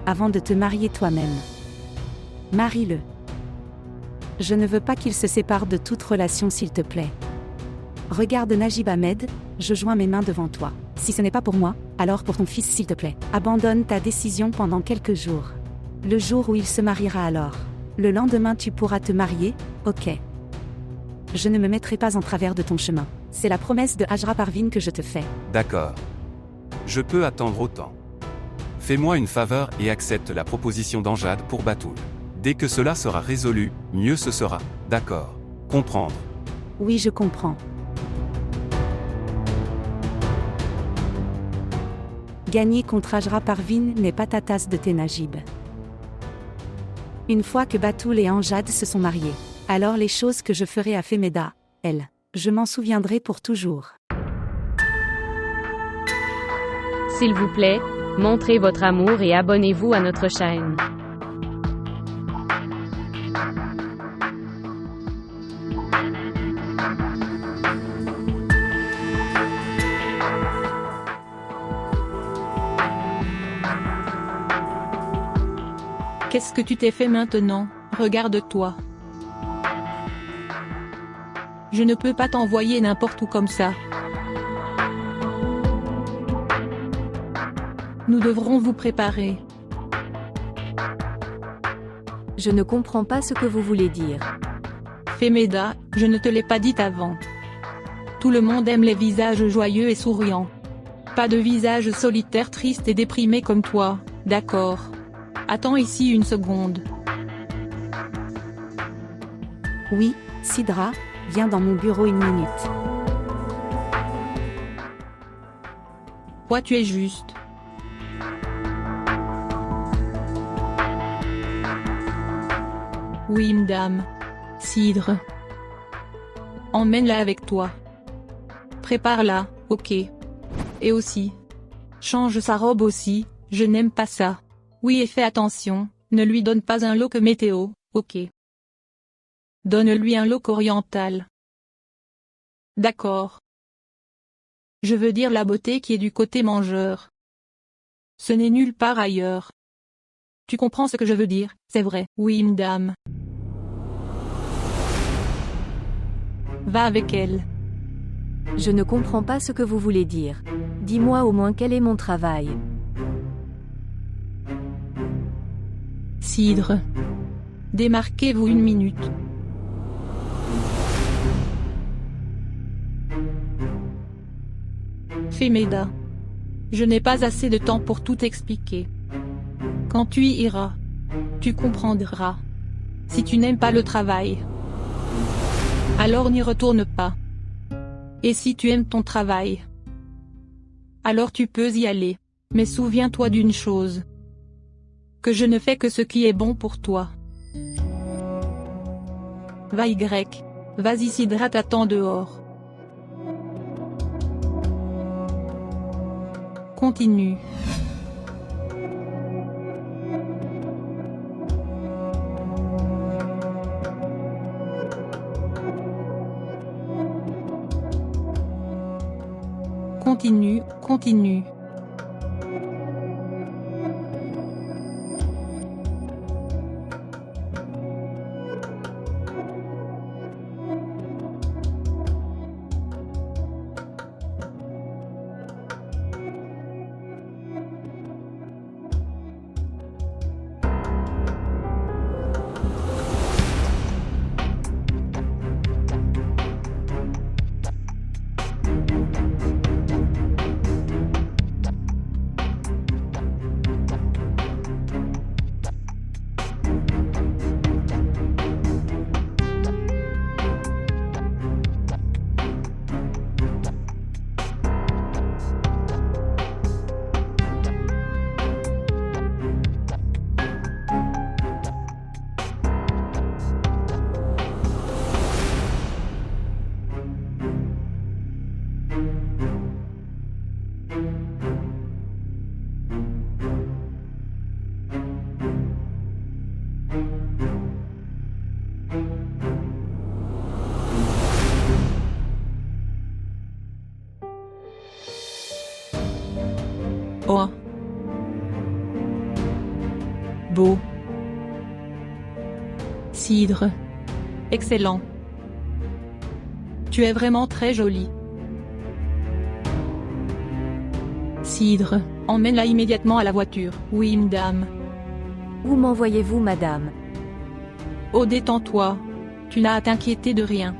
avant de te marier toi-même. Marie-le. Je ne veux pas qu'il se sépare de toute relation s'il te plaît. Regarde Najib Ahmed, je joins mes mains devant toi. Si ce n'est pas pour moi, alors pour ton fils s'il te plaît. Abandonne ta décision pendant quelques jours. Le jour où il se mariera alors. Le lendemain tu pourras te marier, ok. Je ne me mettrai pas en travers de ton chemin. C'est la promesse de Hajra Parvin que je te fais. D'accord. Je peux attendre autant. Fais-moi une faveur et accepte la proposition d'Amjad pour Batoul. Dès que cela sera résolu, mieux ce sera. D'accord. Comprendre. Oui, je comprends. Gagner contre Hajra Parvin n'est pas ta tasse de thé, Najib. Une fois que Batoul et Amjad se sont mariés, alors les choses que je ferai à Femeda, elle, je m'en souviendrai pour toujours. S'il vous plaît, montrez votre amour et abonnez-vous à notre chaîne. Qu'est-ce que tu t'es fait maintenant? Regarde-toi. Je ne peux pas t'envoyer n'importe où comme ça. Nous devrons vous préparer. Je ne comprends pas ce que vous voulez dire. Femeda, je ne te l'ai pas dit avant. Tout le monde aime les visages joyeux et souriants. Pas de visage solitaire, triste et déprimé comme toi, d'accord? Attends ici une seconde. Oui, Sidra, viens dans mon bureau une minute. Toi tu es juste. Oui madame. Cidre. Emmène-la avec toi. Prépare-la, ok. Et aussi. Change sa robe aussi, je n'aime pas ça. Oui et fais attention, ne lui donne pas un look météo, ok. Donne-lui un look oriental. D'accord. Je veux dire la beauté qui est du côté mangeur. Ce n'est nulle part ailleurs. Tu comprends ce que je veux dire, c'est vrai. Oui madame. Va avec elle. Je ne comprends pas ce que vous voulez dire. Dis-moi au moins quel est mon travail. Cidre. Démarquez-vous une minute. Femeda. Je n'ai pas assez de temps pour tout expliquer. Quand tu y iras, tu comprendras. Si tu n'aimes pas le travail, alors n'y retourne pas. Et si tu aimes ton travail, alors tu peux y aller. Mais souviens-toi d'une chose. Que je ne fais que ce qui est bon pour toi. Va Y. Vas-y Sidra t'attend dehors. Continue. Continue, continue. beau. Cidre. Excellent. Tu es vraiment très jolie. Cidre, emmène-la immédiatement à la voiture. Oui, madame. Où m'envoyez-vous, madame? Oh, détends-toi. Tu n'as à t'inquiéter de rien.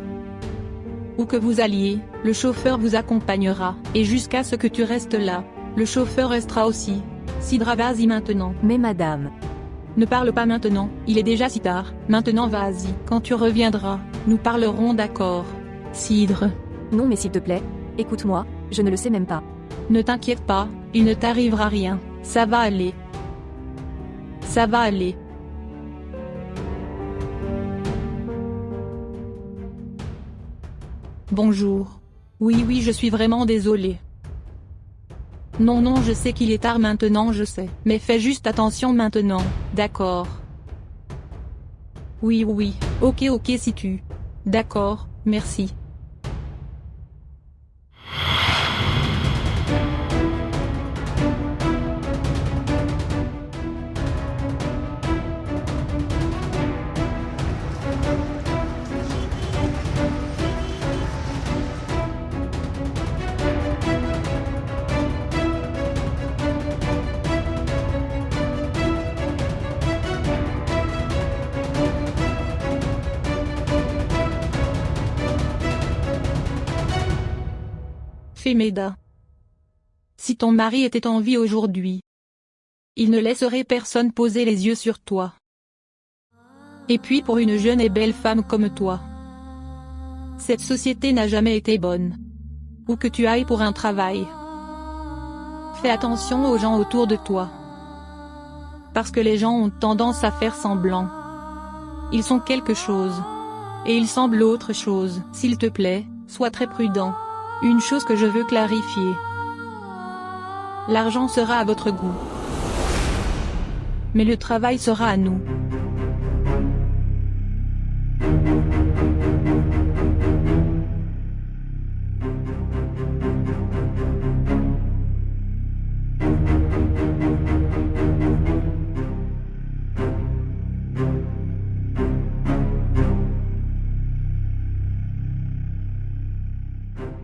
Où que vous alliez, le chauffeur vous accompagnera, et jusqu'à ce que tu restes là, le chauffeur restera aussi. Cidre, vas-y maintenant. Mais madame. Ne parle pas maintenant, il est déjà si tard. Maintenant vas-y. Quand tu reviendras, nous parlerons, d'accord? Cidre. Non, mais s'il te plaît, écoute-moi, je ne le sais même pas. Ne t'inquiète pas, il ne t'arrivera rien. Ça va aller. Ça va aller. Bonjour. Oui, je suis vraiment désolée. Non, je sais qu'il est tard maintenant, je sais. Mais fais juste attention maintenant, d'accord? Oui, ok si tu... D'accord, merci. Femeda. Si ton mari était en vie aujourd'hui, il ne laisserait personne poser les yeux sur toi. Et puis pour une jeune et belle femme comme toi, cette société n'a jamais été bonne. Où que tu ailles pour un travail, fais attention aux gens autour de toi. Parce que les gens ont tendance à faire semblant. Ils sont quelque chose. Et ils semblent autre chose. S'il te plaît, sois très prudent. Une chose que je veux clarifier. L'argent sera à votre goût. Mais le travail sera à nous.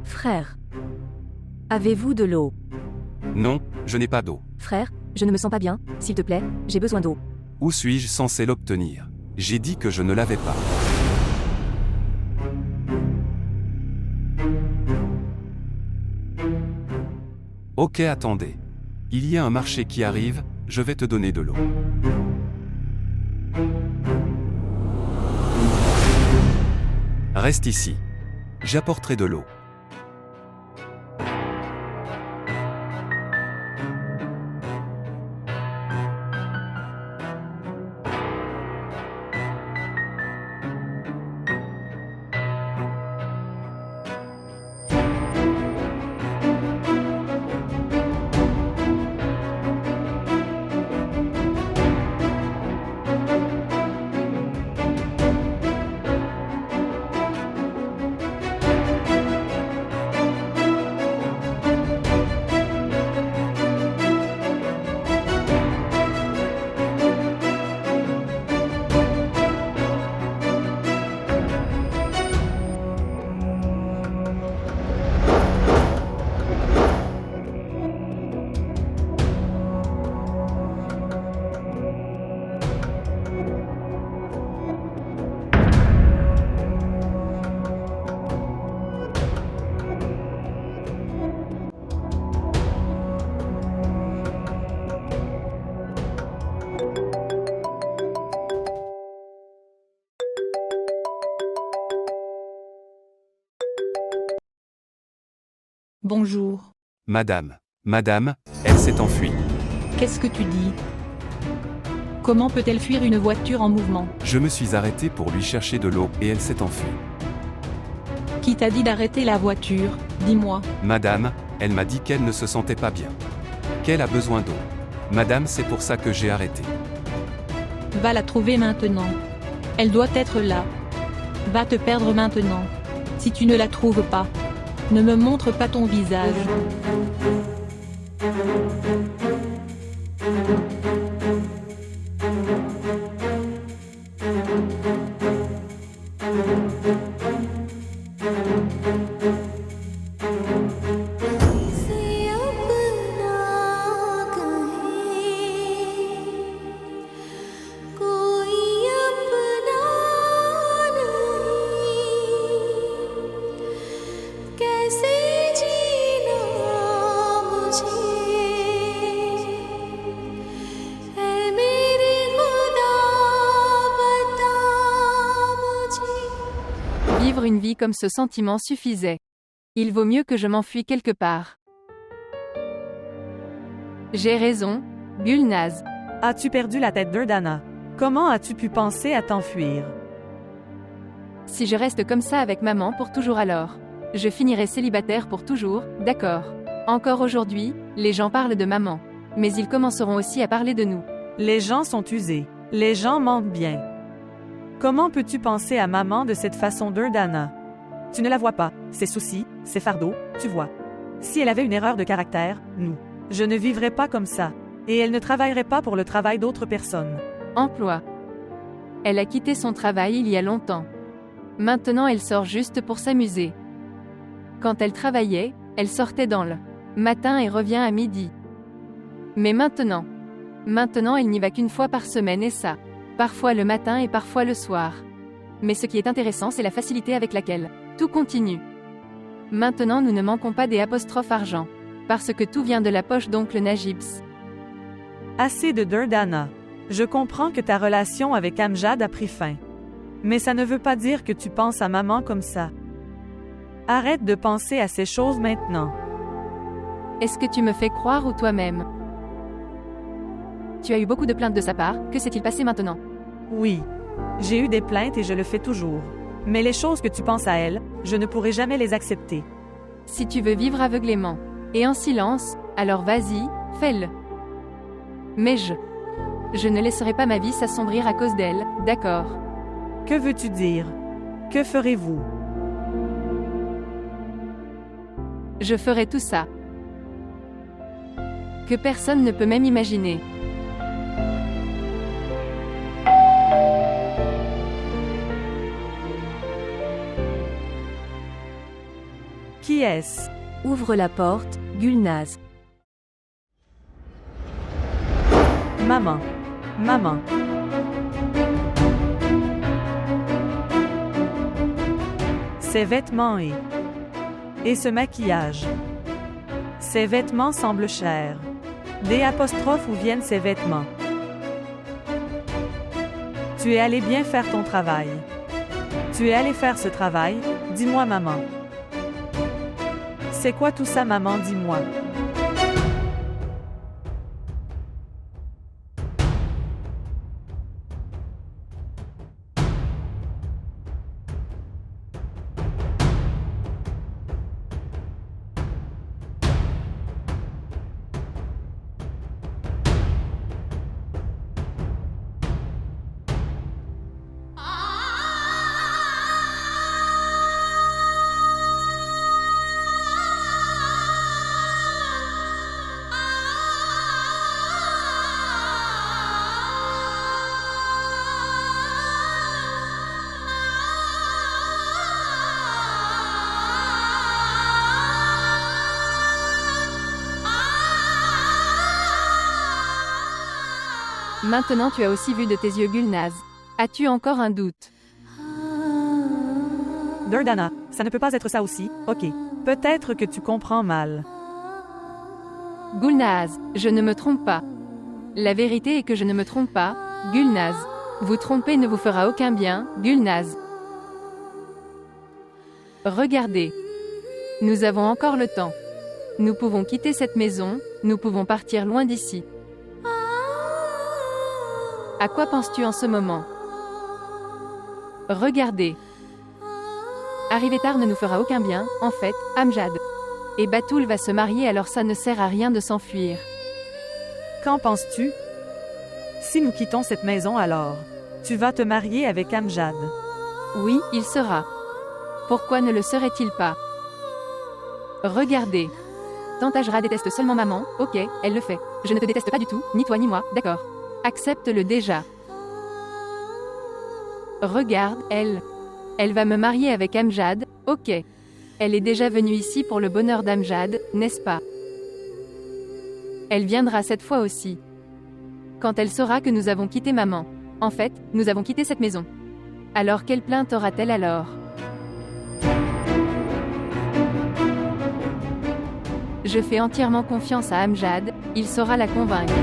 Frère. Avez-vous de l'eau? Non, je n'ai pas d'eau. Frère, je ne me sens pas bien, s'il te plaît, j'ai besoin d'eau. Où suis-je censé l'obtenir? J'ai dit que je ne l'avais pas. Ok, attendez. Il y a un marché qui arrive, je vais te donner de l'eau. Reste ici. J'apporterai de l'eau. Bonjour. Madame, elle s'est enfuie. Qu'est-ce que tu dis? Comment peut-elle fuir une voiture en mouvement? Je me suis arrêté pour lui chercher de l'eau et elle s'est enfuie. Qui t'a dit d'arrêter la voiture? Dis-moi. Madame, elle m'a dit qu'elle ne se sentait pas bien. Qu'elle a besoin d'eau. Madame, c'est pour ça que j'ai arrêté. Va la trouver maintenant. Elle doit être là. Va te perdre maintenant. Si tu ne la trouves pas, ne me montre pas ton visage. vivre une vie comme ce sentiment suffisait. Il vaut mieux que je m'enfuis quelque part. J'ai raison, Gulnaz. As-tu perdu la tête d'Urdana? Comment as-tu pu penser à t'enfuir? Si je reste comme ça avec maman pour toujours alors, je finirai célibataire pour toujours, d'accord. Encore aujourd'hui, les gens parlent de maman. Mais ils commenceront aussi à parler de nous. Les gens sont usés. Les gens mentent bien. Comment peux-tu penser à maman de cette façon d'Urdana? Tu ne la vois pas, ses soucis, ses fardeaux, tu vois. Si elle avait une erreur de caractère, nous. Je ne vivrais pas comme ça. Et elle ne travaillerait pas pour le travail d'autres personnes. Emploi. Elle a quitté son travail il y a longtemps. Maintenant elle sort juste pour s'amuser. Quand elle travaillait, elle sortait dans le matin et revient à midi. Mais maintenant elle n'y va qu'une fois par semaine et ça. Parfois le matin et parfois le soir. Mais ce qui est intéressant c'est la facilité avec laquelle tout continue. Maintenant nous ne manquons pas des apostrophes argent. Parce que tout vient de la poche d'oncle Najibs. Assez de Durdana. Je comprends que ta relation avec Amjad a pris fin. Mais ça ne veut pas dire que tu penses à maman comme ça. Arrête de penser à ces choses maintenant. Est-ce que tu me fais croire ou toi-même? Tu as eu beaucoup de plaintes de sa part, que s'est-il passé maintenant? Oui. J'ai eu des plaintes et je le fais toujours. Mais les choses que tu penses à elle, je ne pourrai jamais les accepter. Si tu veux vivre aveuglément et en silence, alors vas-y, fais-le. Mais je ne laisserai pas ma vie s'assombrir à cause d'elle, d'accord? Que veux-tu dire? Que ferez-vous? Je ferai tout ça. Que personne ne peut même imaginer. Qui est-ce? Ouvre la porte, Gulnaz. Maman. Maman. Ses vêtements et ce maquillage. Ses vêtements semblent chers. Des apostrophes où viennent ces vêtements. Tu es allé bien faire ton travail. Tu es allé faire ce travail, dis-moi maman. C'est quoi tout ça maman, dis-moi. Maintenant tu as aussi vu de tes yeux Gulnaz. As-tu encore un doute? Durdana, ça ne peut pas être ça aussi, ok. Peut-être que tu comprends mal. Gulnaz, je ne me trompe pas. La vérité est que je ne me trompe pas, Gulnaz. Vous tromper ne vous fera aucun bien, Gulnaz. Regardez. Nous avons encore le temps. Nous pouvons quitter cette maison, nous pouvons partir loin d'ici. À quoi penses-tu en ce moment? Regardez. Arriver tard ne nous fera aucun bien, en fait, Amjad. Et Batoul va se marier alors ça ne sert à rien de s'enfuir. Qu'en penses-tu? Si nous quittons cette maison alors, tu vas te marier avec Amjad. Oui, il sera. Pourquoi ne le serait-il pas? Regardez. Tante Ajra déteste seulement maman, ok, elle le fait. Je ne te déteste pas du tout, ni toi ni moi, d'accord. Accepte-le déjà. Regarde, elle va me marier avec Amjad, ok. Elle est déjà venue ici pour le bonheur d'Amjad, n'est-ce pas? Elle viendra cette fois aussi. Quand elle saura que nous avons quitté maman. En fait, nous avons quitté cette maison. Alors quelle plainte aura-t-elle alors? Je fais entièrement confiance à Amjad, il saura la convaincre.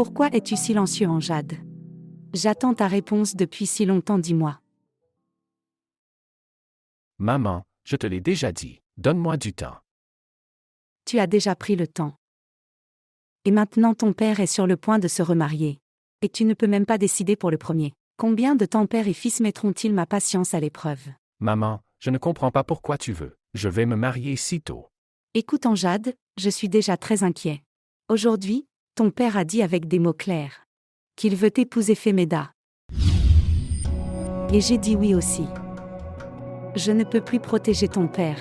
Pourquoi es-tu silencieux, Amjad? J'attends ta réponse depuis si longtemps, dis-moi. Maman, je te l'ai déjà dit, donne-moi du temps. Tu as déjà pris le temps. Et maintenant ton père est sur le point de se remarier. Et tu ne peux même pas décider pour le premier. Combien de temps père et fils mettront-ils ma patience à l'épreuve? Maman, je ne comprends pas pourquoi tu veux. Je vais me marier si tôt. Écoute Amjad, je suis déjà très inquiet. Aujourd'hui, ton père a dit avec des mots clairs qu'il veut épouser Femeda. Et j'ai dit oui aussi. Je ne peux plus protéger ton père.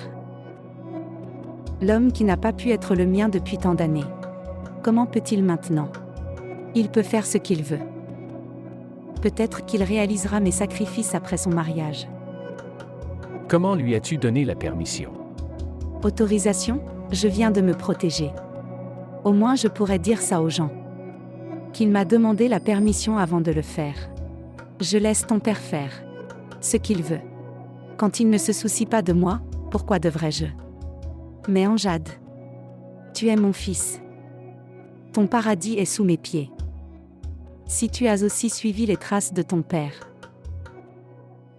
L'homme qui n'a pas pu être le mien depuis tant d'années. Comment peut-il maintenant? Il peut faire ce qu'il veut. Peut-être qu'il réalisera mes sacrifices après son mariage. Comment lui as-tu donné la permission? Autorisation? Je viens de me protéger. Au moins je pourrais dire ça aux gens. Qu'il m'a demandé la permission avant de le faire. Je laisse ton père faire ce qu'il veut. Quand il ne se soucie pas de moi, pourquoi devrais-je? Mais Amjad, tu es mon fils. Ton paradis est sous mes pieds. Si tu as aussi suivi les traces de ton père.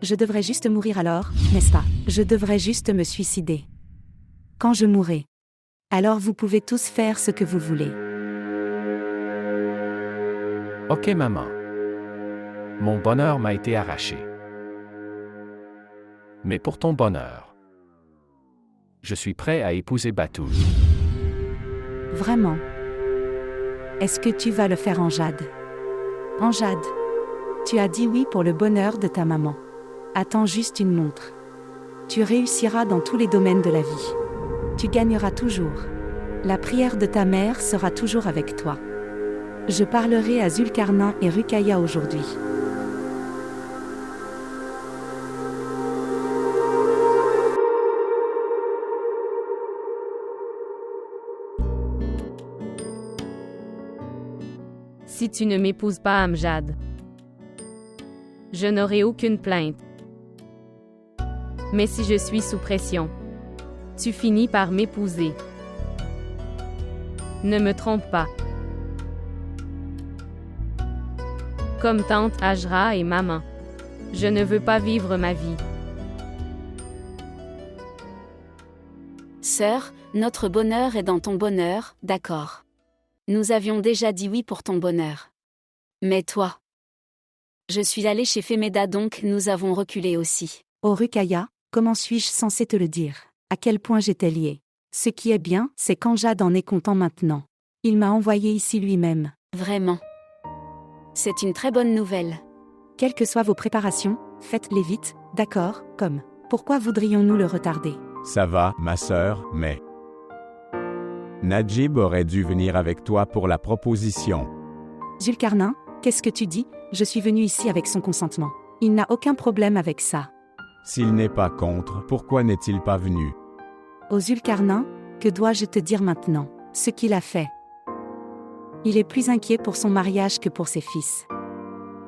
Je devrais juste mourir alors, n'est-ce pas? Je devrais juste me suicider. Quand je mourrai. Alors vous pouvez tous faire ce que vous voulez. Ok maman. Mon bonheur m'a été arraché. Mais pour ton bonheur, je suis prêt à épouser Batoul. Vraiment? Est-ce que tu vas le faire, Amjad? Amjad, tu as dit oui pour le bonheur de ta maman. Attends juste une montre. Tu réussiras dans tous les domaines de la vie. Tu gagneras toujours. La prière de ta mère sera toujours avec toi. Je parlerai à Zulkarnain et Ruqayya aujourd'hui. Si tu ne m'épouses pas, Amjad, je n'aurai aucune plainte. Mais si je suis sous pression, tu finis par m'épouser. Ne me trompe pas. Comme tante Hajra et maman, je ne veux pas vivre ma vie. Sœur, notre bonheur est dans ton bonheur, d'accord. Nous avions déjà dit oui pour ton bonheur. Mais toi? Je suis allée chez Femeda donc nous avons reculé aussi. Oh Ruqayya, comment suis-je censée te le dire? À quel point j'étais liée? Ce qui est bien, c'est qu'Amjad en est content maintenant. Il m'a envoyé ici lui-même. Vraiment. C'est une très bonne nouvelle. Quelles que soient vos préparations, faites-les vite, d'accord, comme. Pourquoi voudrions-nous le retarder? Ça va, ma sœur, mais... Najib aurait dû venir avec toi pour la proposition. Zulkarnain, qu'est-ce que tu dis? Je suis venu ici avec son consentement. Il n'a aucun problème avec ça. S'il n'est pas contre, pourquoi n'est-il pas venu? Ô Zulkarnain, que dois-je te dire maintenant? Ce qu'il a fait. Il est plus inquiet pour son mariage que pour ses fils.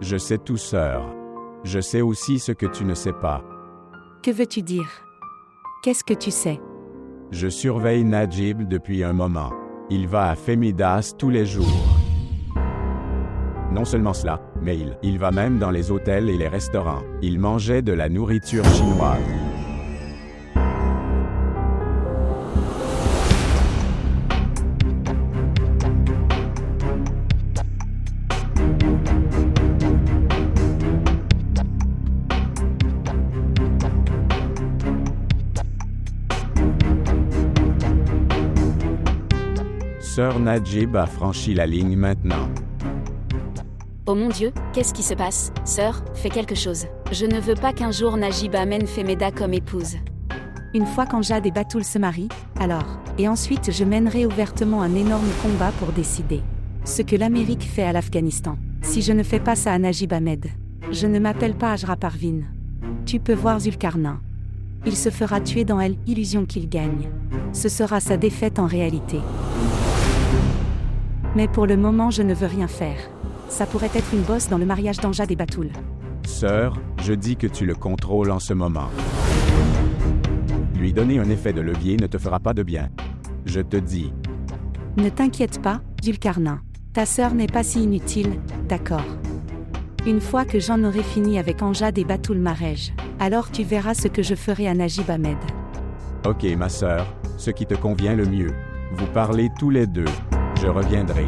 Je sais tout, sœur. Je sais aussi ce que tu ne sais pas. Que veux-tu dire? Qu'est-ce que tu sais? Je surveille Najib depuis un moment. Il va à Femidas tous les jours. Non seulement cela, mais il va même dans les hôtels et les restaurants. Il mangeait de la nourriture chinoise. Sœur Najib a franchi la ligne maintenant. Oh mon Dieu, qu'est-ce qui se passe? Sœur, fais quelque chose. Je ne veux pas qu'un jour Najib amène Femeda comme épouse. Une fois qu'Amjad et Batoul se marient, alors, et ensuite je mènerai ouvertement un énorme combat pour décider ce que l'Amérique fait à l'Afghanistan. Si je ne fais pas ça à Najib Ahmed, je ne m'appelle pas Hajra Parvin. Tu peux voir Zulkarnain. Il se fera tuer dans elle, illusion qu'il gagne. Ce sera sa défaite en réalité. Mais pour le moment je ne veux rien faire. Ça pourrait être une bosse dans le mariage d'Amjad et Batoul. Sœur, je dis que tu le contrôles en ce moment. Lui donner un effet de levier ne te fera pas de bien. Je te dis. Ne t'inquiète pas, Zulkarnain. Ta sœur n'est pas si inutile, d'accord. Une fois que j'en aurai fini avec Amjad et Batoul Marej, alors tu verras ce que je ferai à Najib Ahmed. Ok, ma sœur, ce qui te convient le mieux. Vous parlez tous les deux. Je reviendrai.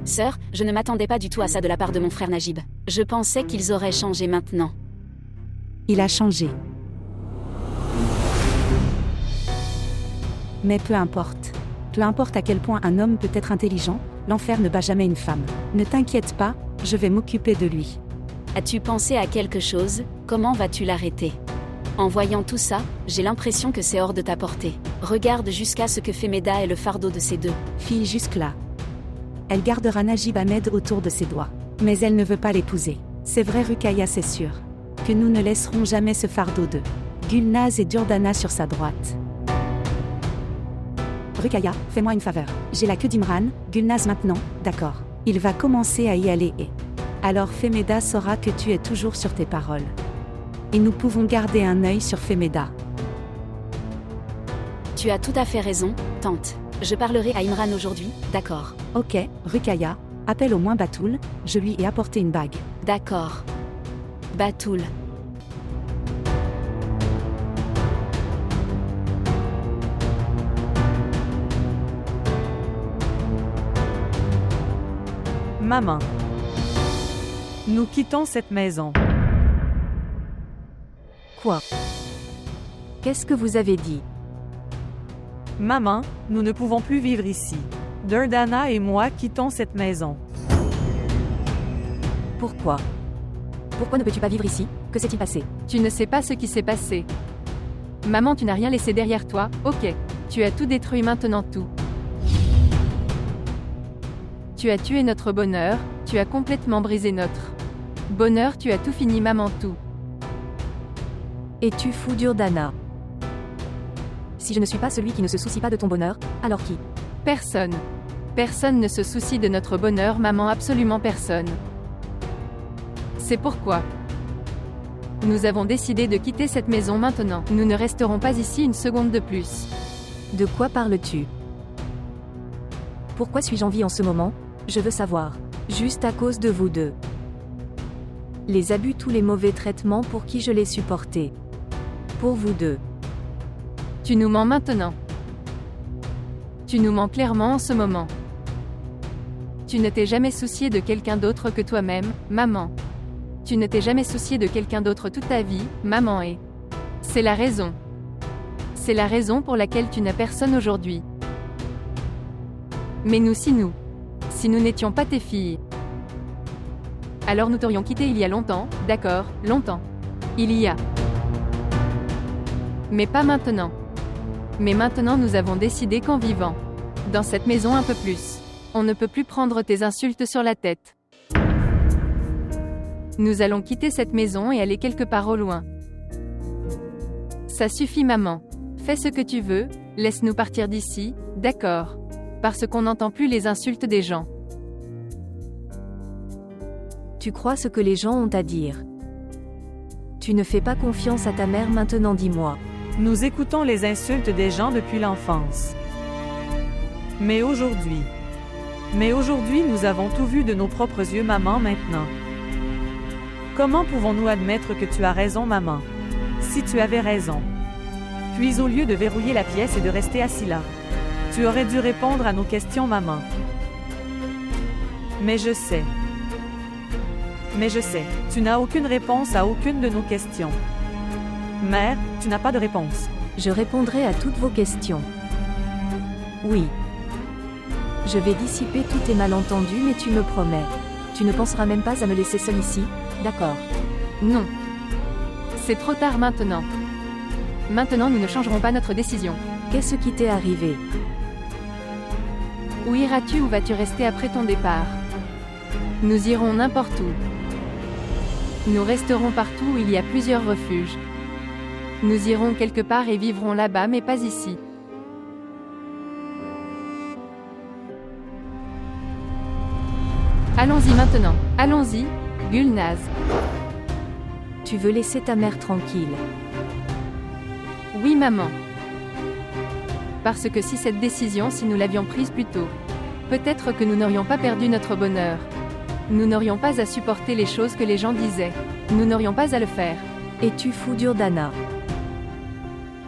Sœur, je ne m'attendais pas du tout à ça de la part de mon frère Najib. Je pensais qu'ils auraient changé maintenant. Il a changé. Mais peu importe. Peu importe à quel point un homme peut être intelligent, l'enfer ne bat jamais une femme. Ne t'inquiète pas, je vais m'occuper de lui. As-tu pensé à quelque chose? Comment vas-tu l'arrêter? En voyant tout ça, j'ai l'impression que c'est hors de ta portée. Regarde jusqu'à ce que Femeda ait le fardeau de ces deux filles jusque-là. Elle gardera Najib Ahmed autour de ses doigts. Mais elle ne veut pas l'épouser. C'est vrai Ruqayya, c'est sûr. Que nous ne laisserons jamais ce fardeau de Gulnaz et Durdana sur sa droite. Ruqayya, fais-moi une faveur. J'ai la queue d'Imran, Gulnaz maintenant, d'accord. Il va commencer à y aller et... Alors Femeda saura que tu es toujours sur tes paroles. Et nous pouvons garder un œil sur Femeda. Tu as tout à fait raison, tante. Je parlerai à Imran aujourd'hui, d'accord. Ok, Ruqayya, appelle au moins Batoul, je lui ai apporté une bague. D'accord. Batoul. Maman. Nous quittons cette maison. Quoi? Qu'est-ce que vous avez dit? Maman, nous ne pouvons plus vivre ici. Durdana et moi quittons cette maison. Pourquoi? Pourquoi ne peux-tu pas vivre ici? Que s'est-il passé? Tu ne sais pas ce qui s'est passé. Maman, tu n'as rien laissé derrière toi, ok. Tu as tout détruit maintenant tout. Tu as tué notre bonheur, tu as complètement brisé notre bonheur, tu as tout fini maman tout. Et tu fous Durdana. Si je ne suis pas celui qui ne se soucie pas de ton bonheur, alors qui? Personne. Personne ne se soucie de notre bonheur maman, absolument personne. C'est pourquoi nous avons décidé de quitter cette maison maintenant. Nous ne resterons pas ici une seconde de plus. De quoi parles-tu? Pourquoi suis-je en vie en ce moment? Je veux savoir. Juste à cause de vous deux. Les abus, tous les mauvais traitements pour qui je les supportais. Pour vous deux. Tu nous mens maintenant. Tu nous mens clairement en ce moment. Tu ne t'es jamais soucié de quelqu'un d'autre que toi-même, maman. Tu ne t'es jamais soucié de quelqu'un d'autre toute ta vie, maman, et c'est la raison. C'est la raison pour laquelle tu n'as personne aujourd'hui. Mais nous, si nous n'étions pas tes filles, alors nous t'aurions quitté il y a longtemps, d'accord, longtemps. Il y a. Mais pas maintenant. Mais maintenant nous avons décidé qu'en vivant dans cette maison un peu plus, on ne peut plus prendre tes insultes sur la tête. Nous allons quitter cette maison et aller quelque part au loin. Ça suffit maman. Fais ce que tu veux, laisse-nous partir d'ici, d'accord. Parce qu'on n'entend plus les insultes des gens. Tu crois ce que les gens ont à dire. Tu ne fais pas confiance à ta mère maintenant, dis-moi. Nous écoutons les insultes des gens depuis l'enfance. Mais aujourd'hui, nous avons tout vu de nos propres yeux, maman, maintenant. Comment pouvons-nous admettre que tu as raison, maman? Si tu avais raison. Puis au lieu de verrouiller la pièce et de rester assis là, tu aurais dû répondre à nos questions, maman. Mais je sais, tu n'as aucune réponse à aucune de nos questions. Mère, tu n'as pas de réponse. Je répondrai à toutes vos questions. Oui. Je vais dissiper tous tes malentendus, mais tu me promets. Tu ne penseras même pas à me laisser seule ici, d'accord? Non. C'est trop tard maintenant. Maintenant, nous ne changerons pas notre décision. Qu'est-ce qui t'est arrivé? Où iras-tu, où vas-tu rester après ton départ? Nous irons n'importe où. Nous resterons partout où il y a plusieurs refuges. Nous irons quelque part et vivrons là-bas, mais pas ici. Allons-y maintenant. Allons-y, Gulnaz. Tu veux laisser ta mère tranquille? Oui, maman. Parce que si nous l'avions prise plus tôt, peut-être que nous n'aurions pas perdu notre bonheur. Nous n'aurions pas à supporter les choses que les gens disaient. Nous n'aurions pas à le faire. Es-tu fou d'Urdana?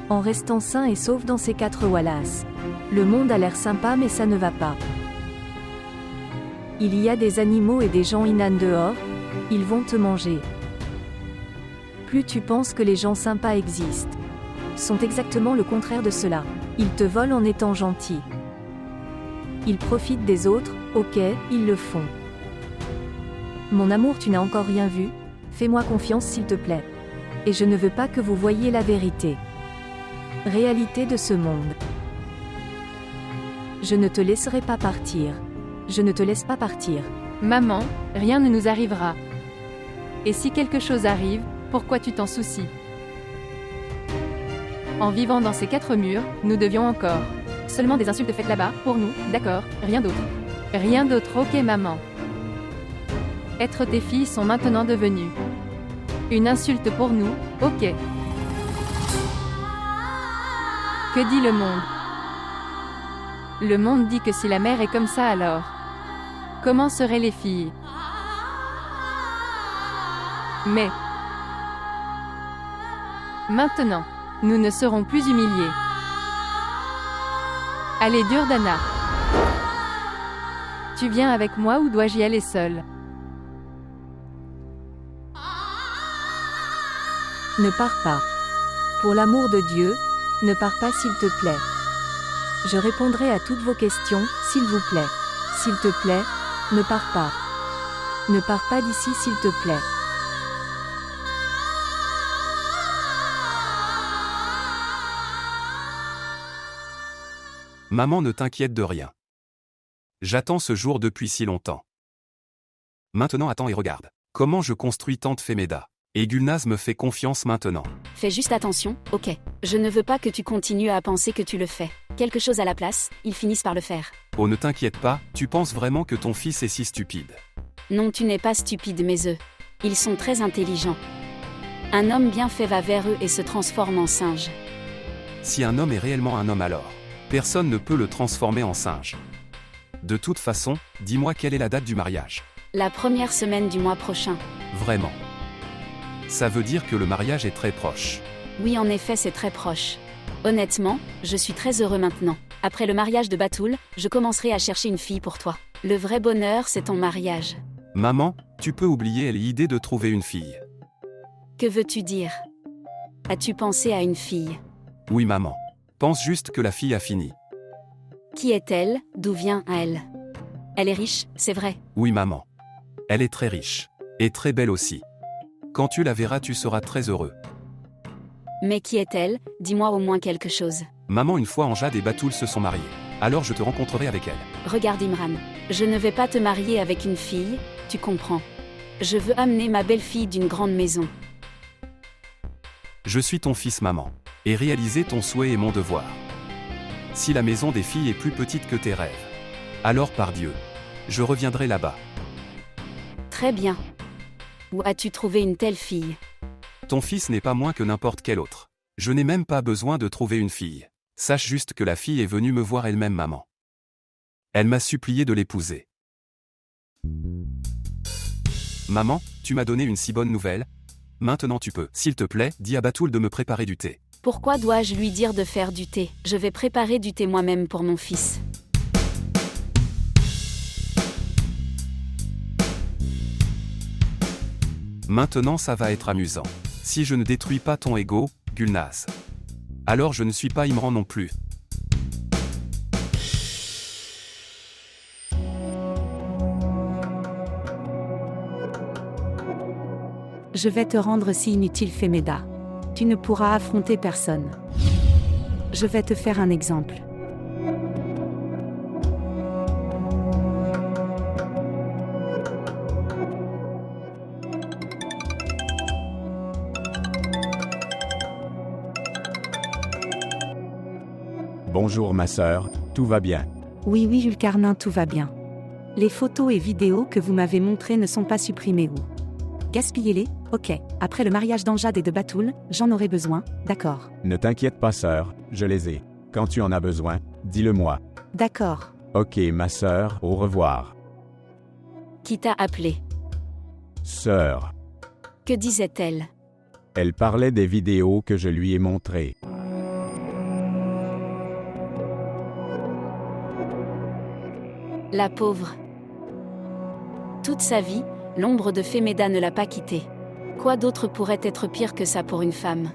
En restant sain et sauf dans ces 4 Wallace. Le monde a l'air sympa mais ça ne va pas. Il y a des animaux et des gens inans dehors, ils vont te manger. Plus tu penses que les gens sympas existent. Sont exactement le contraire de cela. Ils te volent en étant gentils. Ils profitent des autres, ok, ils le font. Mon amour, tu n'as encore rien vu, fais-moi confiance s'il te plaît. Et je ne veux pas que vous voyiez la vérité. Réalité de ce monde. Je ne te laisserai pas partir. Je ne te laisse pas partir. Maman, rien ne nous arrivera. Et si quelque chose arrive, pourquoi tu t'en soucies? En vivant dans ces 4 murs, nous devions encore. Seulement des insultes faites là-bas, pour nous, d'accord, rien d'autre. Rien d'autre, ok maman. Être tes filles sont maintenant devenues une insulte pour nous, ok. Que dit le monde? Le monde dit que si la mère est comme ça alors, comment seraient les filles? Mais maintenant, nous ne serons plus humiliés. Allez Durdana. Tu viens avec moi ou dois-je y aller seule? Ne pars pas. Pour l'amour de Dieu, ne pars pas s'il te plaît. Je répondrai à toutes vos questions, s'il vous plaît. S'il te plaît, ne pars pas. Ne pars pas d'ici s'il te plaît. Maman, ne t'inquiète de rien. J'attends ce jour depuis si longtemps. Maintenant attends et regarde. Comment je construis Tante Femeda. Et Gulnaz me fait confiance maintenant. Fais juste attention, ok. Je ne veux pas que tu continues à penser que tu le fais. Quelque chose à la place, ils finissent par le faire. Oh ne t'inquiète pas, tu penses vraiment que ton fils est si stupide? Non, tu n'es pas stupide mes œufs. Ils sont très intelligents. Un homme bien fait va vers eux et se transforme en singe. Si un homme est réellement un homme alors, personne ne peut le transformer en singe. De toute façon, dis-moi quelle est la date du mariage? La première semaine du mois prochain. Vraiment. Ça veut dire que le mariage est très proche. Oui, en effet, c'est très proche. Honnêtement, je suis très heureux maintenant. Après le mariage de Batoul, je commencerai à chercher une fille pour toi. Le vrai bonheur, c'est ton mariage. Maman, tu peux oublier l'idée de trouver une fille. Que veux-tu dire? As-tu pensé à une fille? Oui maman. Pense juste que la fille a fini. Qui est-elle? D'où vient-elle? Elle est riche, c'est vrai. Oui maman. Elle est très riche. Et très belle aussi. Quand tu la verras, tu seras très heureux. Mais qui est-elle? Dis-moi au moins quelque chose. Maman, une fois Anjad et Batoul se sont mariés. Alors je te rencontrerai avec elle. Regarde Imran. Je ne vais pas te marier avec une fille, tu comprends. Je veux amener ma belle-fille d'une grande maison. Je suis ton fils maman. Et réaliser ton souhait est mon devoir. Si la maison des filles est plus petite que tes rêves, alors par Dieu, je reviendrai là-bas. Très bien. Où as-tu trouvé une telle fille? Ton fils n'est pas moins que n'importe quel autre. Je n'ai même pas besoin de trouver une fille. Sache juste que la fille est venue me voir elle-même maman. Elle m'a supplié de l'épouser. Maman, tu m'as donné une si bonne nouvelle. Maintenant tu peux, s'il te plaît, dis à Batoul de me préparer du thé. Pourquoi dois-je lui dire de faire du thé? Je vais préparer du thé moi-même pour mon fils. Maintenant ça va être amusant. Si je ne détruis pas ton ego, Gulnaz. Alors je ne suis pas Imran non plus. Je vais te rendre si inutile Femeda. Tu ne pourras affronter personne. Je vais te faire un exemple. Bonjour ma sœur, tout va bien. Oui, Ulcarnin, tout va bien. Les photos et vidéos que vous m'avez montrées ne sont pas supprimées ou gaspillez-les? Ok. Après le mariage d'Anjad et de Batoul, j'en aurai besoin, d'accord. Ne t'inquiète pas sœur, je les ai. Quand tu en as besoin, dis-le-moi. D'accord. Ok, ma sœur, au revoir. Qui t'a appelé? Sœur. Que disait-elle? Elle parlait des vidéos que je lui ai montrées. La pauvre. Toute sa vie, l'ombre de Femeda ne l'a pas quittée. Quoi d'autre pourrait être pire que ça pour une femme?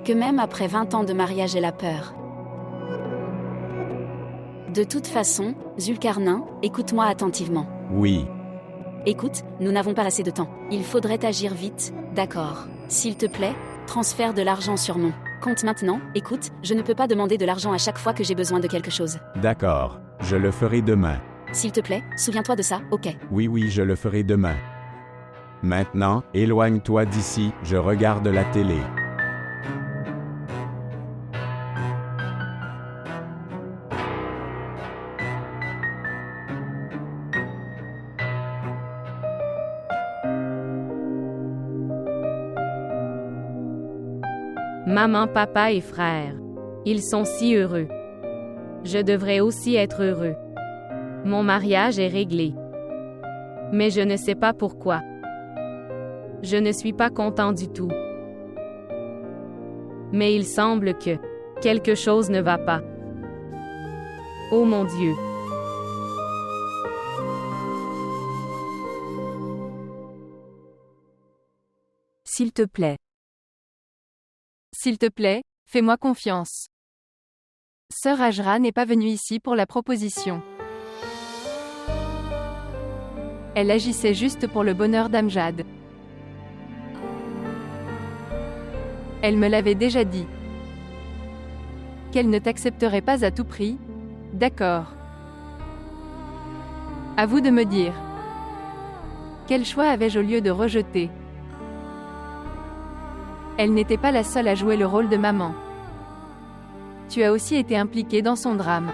Que même après 20 ans de mariage elle a peur. De toute façon, Zulkarnain, écoute-moi attentivement. Oui. Écoute, nous n'avons pas assez de temps. Il faudrait agir vite, d'accord. S'il te plaît, transfère de l'argent sur mon compte maintenant. Écoute, je ne peux pas demander de l'argent à chaque fois que j'ai besoin de quelque chose. D'accord. Je le ferai demain. S'il te plaît, souviens-toi de ça, ok? Oui, je le ferai demain. Maintenant, éloigne-toi d'ici, je regarde la télé. Maman, papa et frère. Ils sont si heureux. Je devrais aussi être heureux. Mon mariage est réglé. Mais je ne sais pas pourquoi. Je ne suis pas content du tout. Mais il semble que quelque chose ne va pas. Oh mon Dieu. S'il te plaît. S'il te plaît, fais-moi confiance. Sœur Hajra n'est pas venue ici pour la proposition. Elle agissait juste pour le bonheur d'Amjad. Elle me l'avait déjà dit. Qu'elle ne t'accepterait pas à tout prix? D'accord. À vous de me dire. Quel choix avais-je au lieu de rejeter? Elle n'était pas la seule à jouer le rôle de maman. Tu as aussi été impliquée dans son drame.